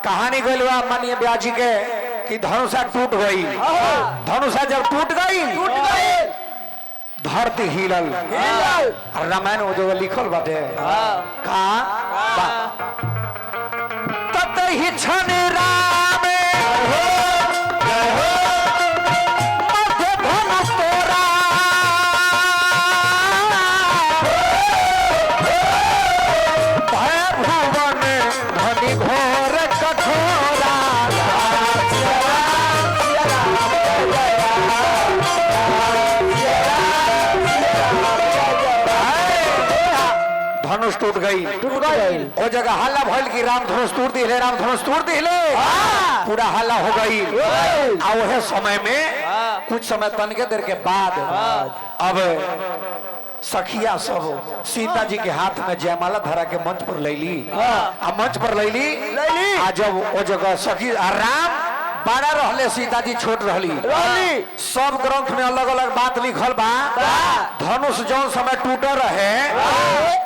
कहानी गलवा मानिए ब्याजी के कि धनुषा टूट गई। धनुषा जब टूट गई धरती हिलल। रामायण में जो लिखल बाटे का तत ही क्षण राम मध्य धनुष तोरा भय भुवन धनि घोर कठोरा। धनुष टूट गई वो जगह हल्ला भइल कि राम धनुष तोड़ दिले, राम धनुष तोड़ दिले। पूरा हल्ला हो गई। और वह समय में कुछ समय तनके देर के बाद अब सखिया सब सीता जी के हाथ में जयमाला धरा के मंच पर लैली। मंच पर लैली आ जब वो जगह सखी राम बड़ा रहले सीता जी छोट रहली। सब ग्रंथ में अलग अलग बात लिखल बा। धनुष जौन समय टूट रहे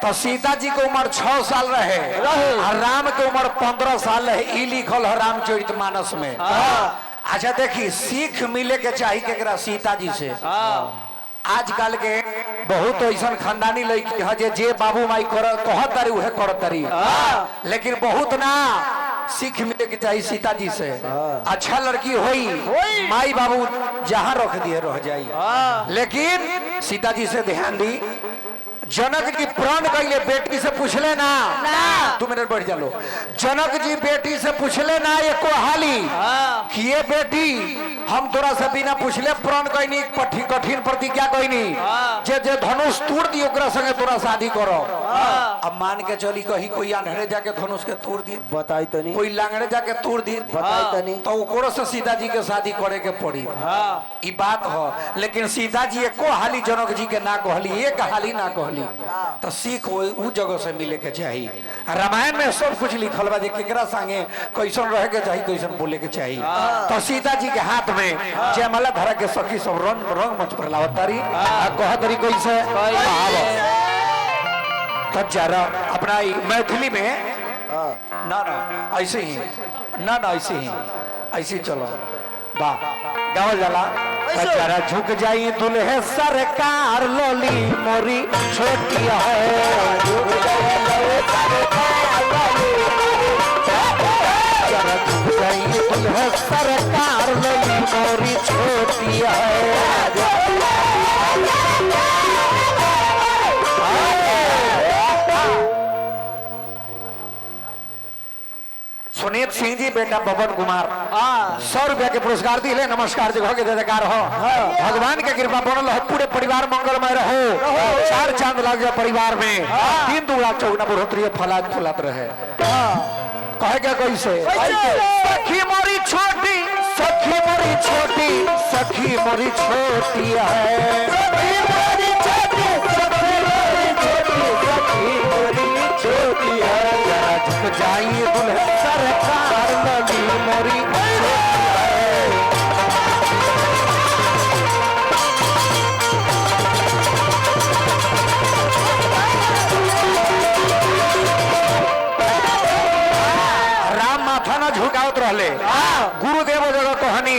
तो सीता जी के उम्र 6 साल रहे और राम के उम्र 15 साल रहे। ई लिखल है रामचरितमानस में। अच्छा देखी सीख मिले के चाहिए केकरा सीता जी से। आजकल के बहुत ऐसा खानदानी लड़की है जे बाबू माई कहत तारी उहे करत तारी, लेकिन बहुत ना सीख मिले के चाहिए सीता जी से। अच्छा लड़की होई माई बाबू जहाँ रख दिए रह जाई। लेकिन सीता जी से ध्यान दी। जनक जी प्रण कैले बेटी से पूछले ना 2 मिनट बढ़ जालो। जनक जी बेटी से पूछले ना ये कोहाली कि ये बेटी हम तोरा से बिना पूछले प्रण कैनी कठिन प्रतिज्ञा कैनी जे जे धनुष तोड़ दी ओकरा संगे तोरा शादी करो। अब मान के चली कही कोई अनहरे जाके धनुष के तोड़ दी बताई तो नहीं, कोई लांगड़े जाके तोड़ दी बताई तो नहीं, तो ओकरो से सीता जी के शादी करे के पड़ी। ई बात हो। लेकिन सीता जी एको हाली जनक जी के ना कहली, एक हाली ना कहली। तो सीख उ जगह से मिले के चाहिए। रामायण में सब कुछ लिखल बा जे केकरा संगे कैसन रहे के चाहिए, कैसन बोले के चाहिए। तो सीता जी के हाथ में जयमाला धरा के सखी सब रंग मंच पर लावत तारी कह तारी कैसे तो जरा अपना मैथिली में ना ऐसे ही ना ऐसे ही चलो बा गावल जाला। जरा झुक जाई दुल्हे सरकार लोली मोरी छोटी है। जरा झुक जाई दुल्हे सरकार लोली मोरी छोटी है। सुनीत सिंह जी बेटा बबन कुमार 100 रुपया के पुरस्कार दिले। नमस्कार जगह के जयकार हो। भगवान के कृपा बनल हो, पूरे परिवार मंगलमय रहो। 4 चांद लग जाए परिवार में, 3 दुगला चौगुना बढ़ोतरी फलात फुलात रहे। कहे क्या कैसे सखी मोरी छोटी सखी मोरी छोटी सखी मोरी छोटी है। सखी मोरी छोटी सखी मोरी छोटी सखी मोरी छोटी है। जरा झुक जाइए दुल्हे सरकार लगी मोरी राम माथा न झुकावत रहले। गुरुदेव जगह कहानी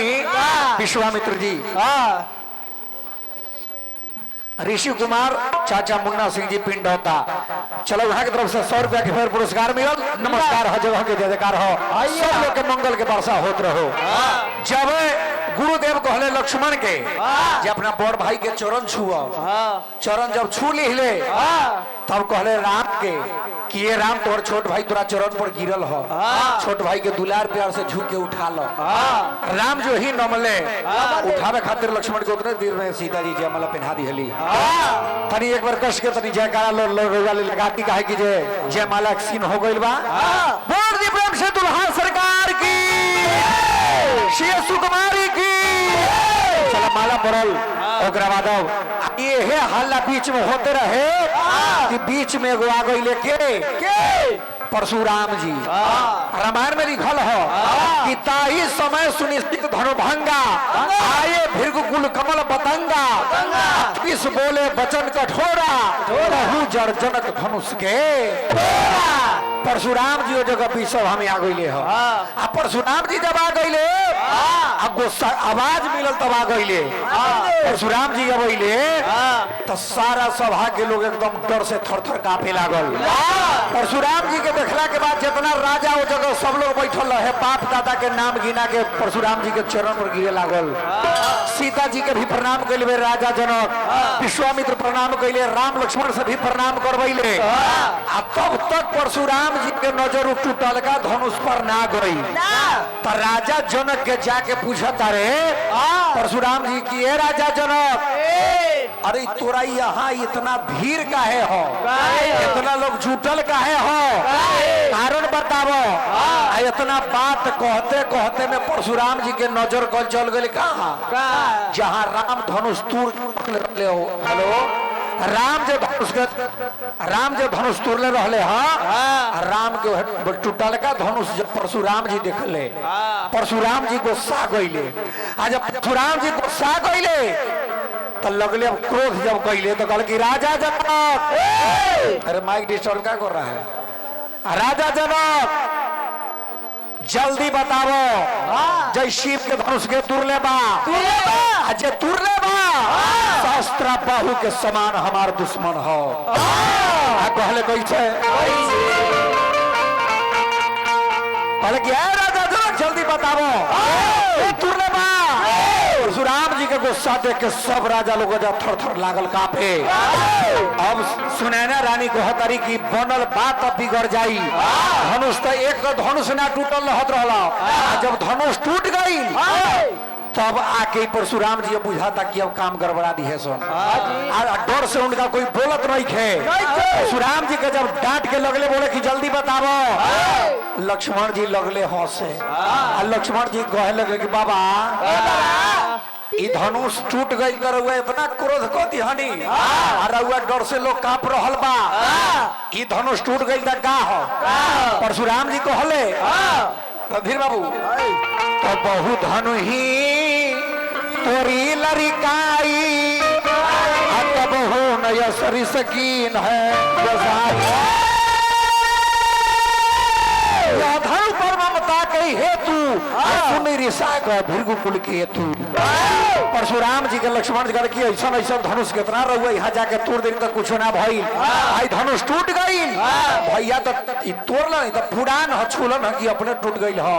विश्वामित्र जी ऋषि कुमार चाचा मुन्ना सिंह जी पिंड होता। चलो वहां की तरफ से 100 रुपया के फिर पुरस्कार मिलल। नमस्कार हो जगह के जयकार हो। सब लोग के मंगल के वर्षा होत रहो। जब गुरुदेव कहले लक्ष्मण के जे अपना बड़ भाई के चरण छुआ, चरण जब छू लिहले तब कहले राम के कि ये राम तोर छोट भाई तोरा चरण पर गिरल हो, छोट भाई के दुलार प्यार से झुक के उठा लो। राम जो ही नमले उठावे खातिर लक्ष्मण के उतने देर में सीता जी जयमाला पहना दिहली। तनी एक बार कस के तनी जयकारा लगाती काहे कि जयमाला सीन हो गइल बा। बोल दी प्रेम से दुल्हा सरकार की, श्री सुकुमारी की। चला माला पड़ल ओकरा बाद ये है हल्ला बीच में होते रहे कि बीच में एगो आ गई लेके परशुराम जी। रामायण में लिखल हो कि ताही समय सुनिश्चित धनुभंगा आए भृगुकुल कमल पतंगा किस बोले वचन कठोरा रहू जड़ जनक धनुष के परशुराम जी जगह पीछे हम आ गईले हो आ परशुराम जी जब आ गईले आ गुस्सा आवाज मिलल तब आ गईले परशुराम जी जब अइले तो सारा सभा के लोग एकदम डर से थर-थर कांपे लागल परशुराम जी के देखला के बाद जितना राजा वो जगह सब लोग बैठल रहे बाप दादा के नाम गिना के परशुराम जी के चरण पर गिरे लागल सीता जी के भी प्रणाम कइले राजा जनक विश्वामित्र प्रणाम कइले राम लक्ष्मण से भी प्रणाम करवैले आ तब तक परशुराम जी के नजर टूटल का धनुष पर ना गई तो राजा जनक के जाके पूछत अरे परशुराम जी की राजा जनक अरे तोरा यहाँ इतना भीड़ काहे हो इतना लोग जुटल काहे हो कारण बतावो इतना बात कहते कहते में परशुराम जी के नजर कल चल गए कहाँ जहाँ राम धनुष तूर हेलो राम जब धनुष तोड़ले रहले राम के टूटल का धनुष जब परशुराम जी देखले परशुराम जी गुस्सा गईले आ जब परशुराम जी गुस्सा गईले तो लगले अब क्रोध जब गईले तो कल की राजा जनक अरे माइक डिस्टर्ब क्या कर रहा है राजा जनक जल्दी बताओ जय शिव के धनुष के तुरले बा जे तुरले बा शास्त्र बाहु के समान हमार दुश्मन हो कहले कैसे कहले कि राजा जनक जल्दी बताओ तुरले बा परशुराम जी के गुस्सा देख के सब राजा लोग थर थर लागल कांपे अब सुनैना रानी को हतारी की बनल बात अब बिगड़ जाई धनुष तो एक धनुष ना टूटल रहत रहला जब धनुष टूट गई तब आके परशुराम जी बुझाता कि अब काम गड़बड़ा दी है सोन डर से उनका कोई बोलत नहीं खे परशुराम जी के जब डांट के लगले बोले कि जल्दी बताओ लक्ष्मण जी लगले हंसे लक्ष्मण जी कहे लगे कि बाबा धनुष टूट गई कर इतना क्रोध कथी हनी रउआ डर से लोग कांप रहल बा धनुष टूट गई का हो परशुराम जी कहले रणधीर बाबू तो बहु धनु ही तोरी लरिकाई तब हो नया सरी सकीन है धनु पर ममता कही हेतु भृगुकुल के हेतु परशुराम जी के लक्ष्मण जी की ऐसा ऐसा धनुष कितना रहुआ यहाँ जाके तोड़ देनी तो कुछ ना भाई आई धनुष टूट गई भैया तो तोड़ल नहीं तो पुरान छूलन है कि अपने टूट गई हो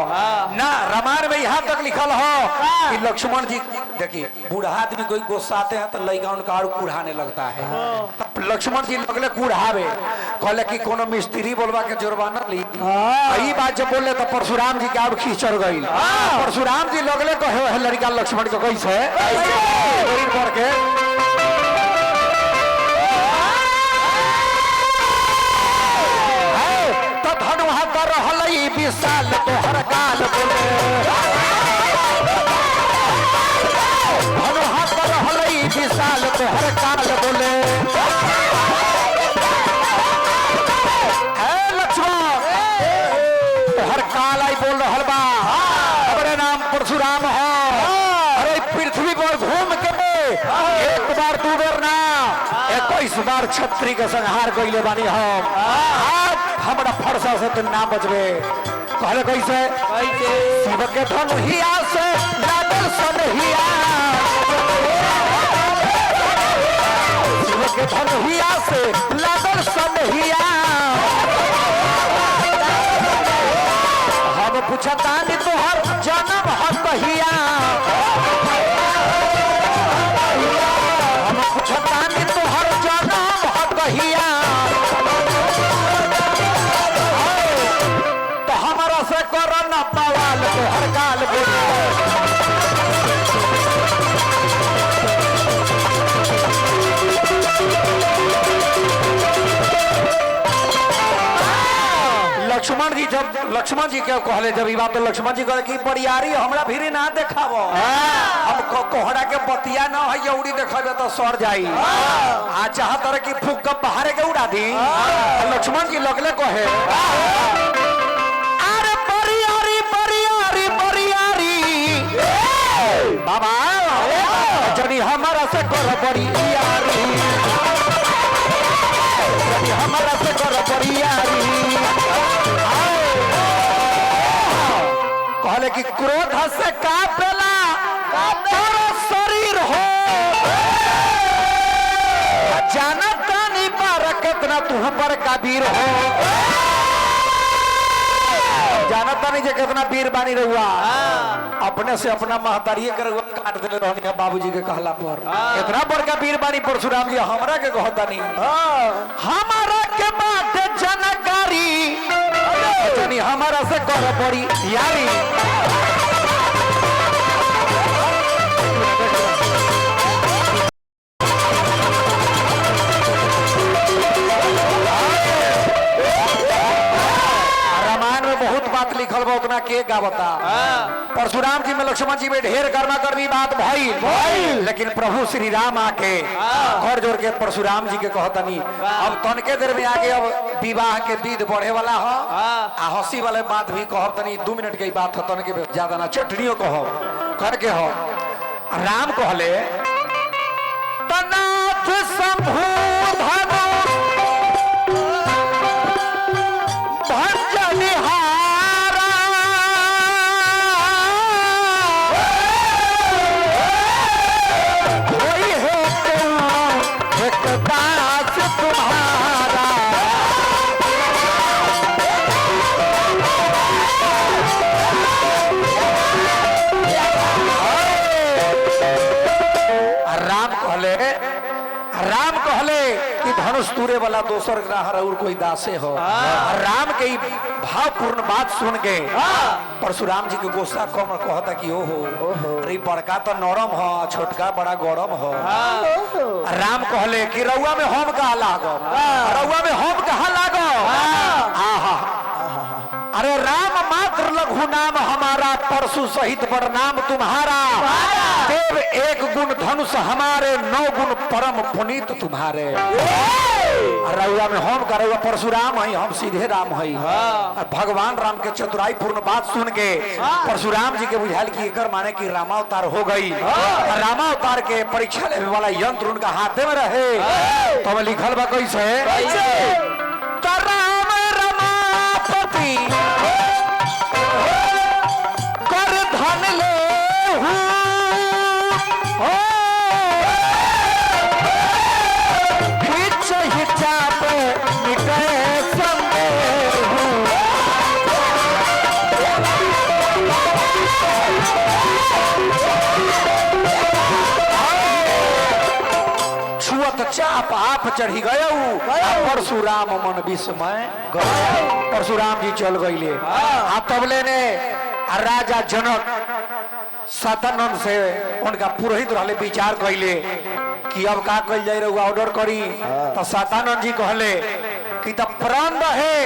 ना रामायण में यहाँ तक लिखल हो कि लक्ष्मण जी देखिए बूढ़ा आदमी कोई गुस्साते हैं तो लड़का उनका और कुढ़ाने लगता है तब लक्ष्मण जी लगले कुढ़ावे कहले कि कोनो मिस्त्री बोलवा के जुर्माना ली यही बात जब बोले तो परशुराम जी के अब खींचर गई परशुराम जी लगले कहे लड़का लक्ष्मण को कैसे बढ़ के तो धनुहा कर विशाल तोहर काल बोले धनुहा कर विशाल तोहर काल बोले तोहर काल आई बोल रहा बा अपने नाम परशुराम हो अरे पृथ्वी पर घूम के एक बार दू बेर ना 21 बार छत्री के संहार कइले बानी हम हमरा फरसा से तो ना बचबे कहले कैसे शिव के धनुहिया से लागल सनहिया शिव के धनुहिया से लागल सनहिया हम पूछता नहीं तोहर जन्म है कहिया हम पूछता नहीं तोहर जन्म है कहिया तो हमारा से करो न पवाल तोहर काल लक्ष्मण जी के कहले जब बात तो लक्ष्मण जी कहले कि बरियारी हमरा भी ना देखाबो हम कोहड़ा के बतिया ना है उड़ी देखाबे तो सर जाई आ चाहत रहे कि फूक कब बाहर के उड़ा दी लक्ष्मण जी लगले कहे अरे बरियारी बरियारी से कर बड़ी यारी, जनी हमारा से कर बड़ी यारी। कहले कि क्रोध से कापेला तारा शरीर हो, जानता नहीं पार कितना तू पर काबीर हो, जानता नहीं जे कितना वीर बानी रहुआ। अपने से अपना महतारिये के रहुआ काट देले रहनी है बाबूजी के कहला पर। इतना बड़का वीर बानी परशुराम जी हमरा के कहता नहीं, हमारा के बात जनकारी जनी हमारा से कर पड़ी यारी। लिखल बा उतना के गावता। परशुराम जी में लक्ष्मण जी में ढेर कर्मा कर्मी बात भइल, लेकिन प्रभु श्री राम आके घर जोड़ के परशुराम जी के कहतनी अब तनके देर में आगे अब विवाह के विध बढ़े वाला हो आ हंसी वाले बात भी कहतनी 2 मिनट के बात हो, तनके ज्यादा ना चटनियो कहो करके हो। राम कहले तनाथ शंभु धनु धनुष तूरे वाला दोसर ग्रह और कोई दासे हो। राम के भावपूर्ण बात सुन के परशुराम जी के गुस्सा कम कहता कि ओहो अरे बड़का तो नरम हो, छोटका बड़ा गरम हो। राम कहले कि रउआ में हम कहा लागो, रउआ में हम कहा लागो। अरे राम मात्र लघु नाम हमारा, परशु सहित बड़ नाम तुम्हारा। देव 1 गुण धनुष हमारे, 9 गुण परम पुनीत तुम्हारे। रउआ में हम का रउआ परशुराम है, हम सीधे राम है। भगवान राम के चतुराई पूर्ण बात सुन के परशुराम जी के बुझाल की एकर माने की रामावतार हो गई। रामावतार के परीक्षा लेने वाला यंत्र उनका हाथे में रहे। तो लिखल बा कैसे राम रमापति कर धन ले चाप आप चढ़ी गए। परशुराम मन विस्मय गए। परशुराम जी चल गईले। तबले ने राजा जनक सतानंद से उनका पुरोहित रहले विचार कैले कि अब का कल जाए रहुआ ऑर्डर करी। तो सतानंद जी कहले कि तब प्राण रहे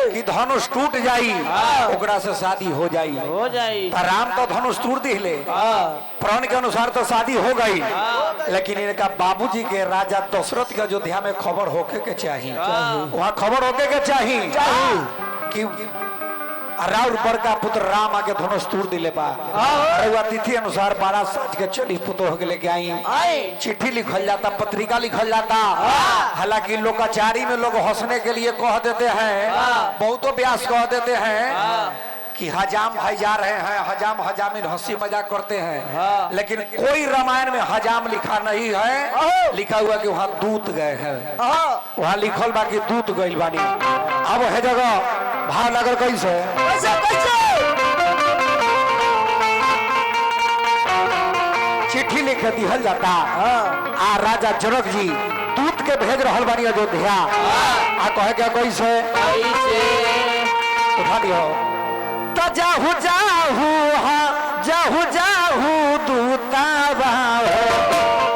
कि धनुष टूट जाई ओकरा से शादी हो जाई। राम तो धनुष टूट दिले, प्राण के अनुसार तो शादी हो गई। लेकिन इनका बाबूजी के राजा दशरथ के अयोध्या में खबर होके के चाहिए, वहाँ खबर होके के चाहिए कि राउर बड़का पुत्र राम आके धनुष तोड़ दिले बा। तिथि अनुसार 12 साज के चली पुतो होके लेके आई। चिट्ठी लिखल जाता, पत्रिका लिखल जाता। हालांकि लोकाचारी में लोग हंसने के लिए कह देते हैं, बहुतों व्यास कह देते हैं कि हजाम भाई जा रहे हैं, हजाम हजामिन हंसी मजाक करते हैं। लेकिन कोई रामायण में हजाम लिखा नहीं है, लिखा हुआ कि वहाँ दूत गए हैं। वहाँ लिखल बा कि दूत गइल बानी। अब है जगह भाव लगल कैसे चिट्ठी लिखे दिहल जाता। राजा जनक जी दूत के भेज रहल बानी अयोध्या। कहे क्या कैसे उठा दियो तो जाहू जाहू जाहू जाहू दूता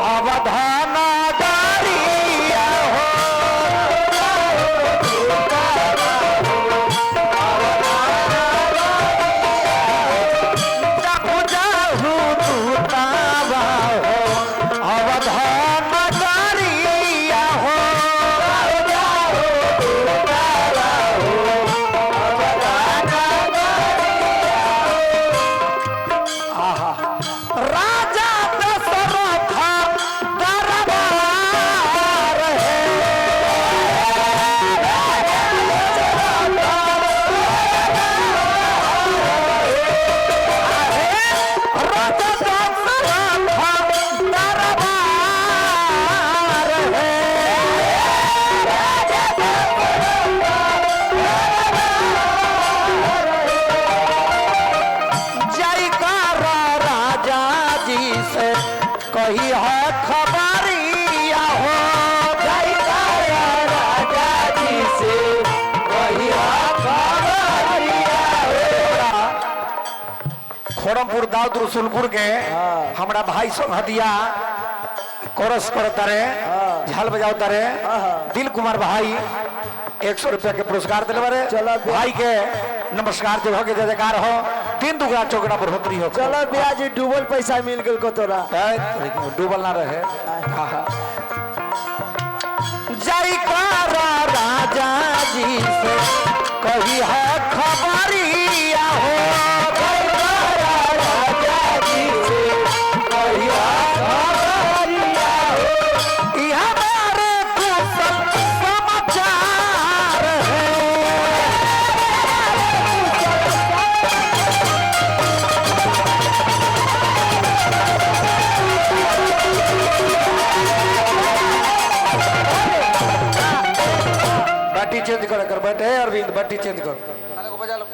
अवधान दारिया हो। जाहू जाहू दूता अवधान दारिया हो। आहा फोरमपुर दाऊद रसुलपुर के हमरा भाई सब हदिया कोरस करता रे झाल बजावता रे दिल कुमार भाई 100 रुपया के पुरस्कार दिले बारे चलो भाई के नमस्कार जो हो के जयकार हो 3 दुगना चौगना बढ़ोतरी हो चलो ब्याज डबल पैसा मिल गल को तोरा डूबल ना रहे जय कारा राजा जी से कही है खबरिया हो जय कारा राजा जी से कही है खबरिया हो यह हमारे कुशल समाचार है बट्टी चेंज कर बैठे अरविंद बट्टी चेंज कर बजा लो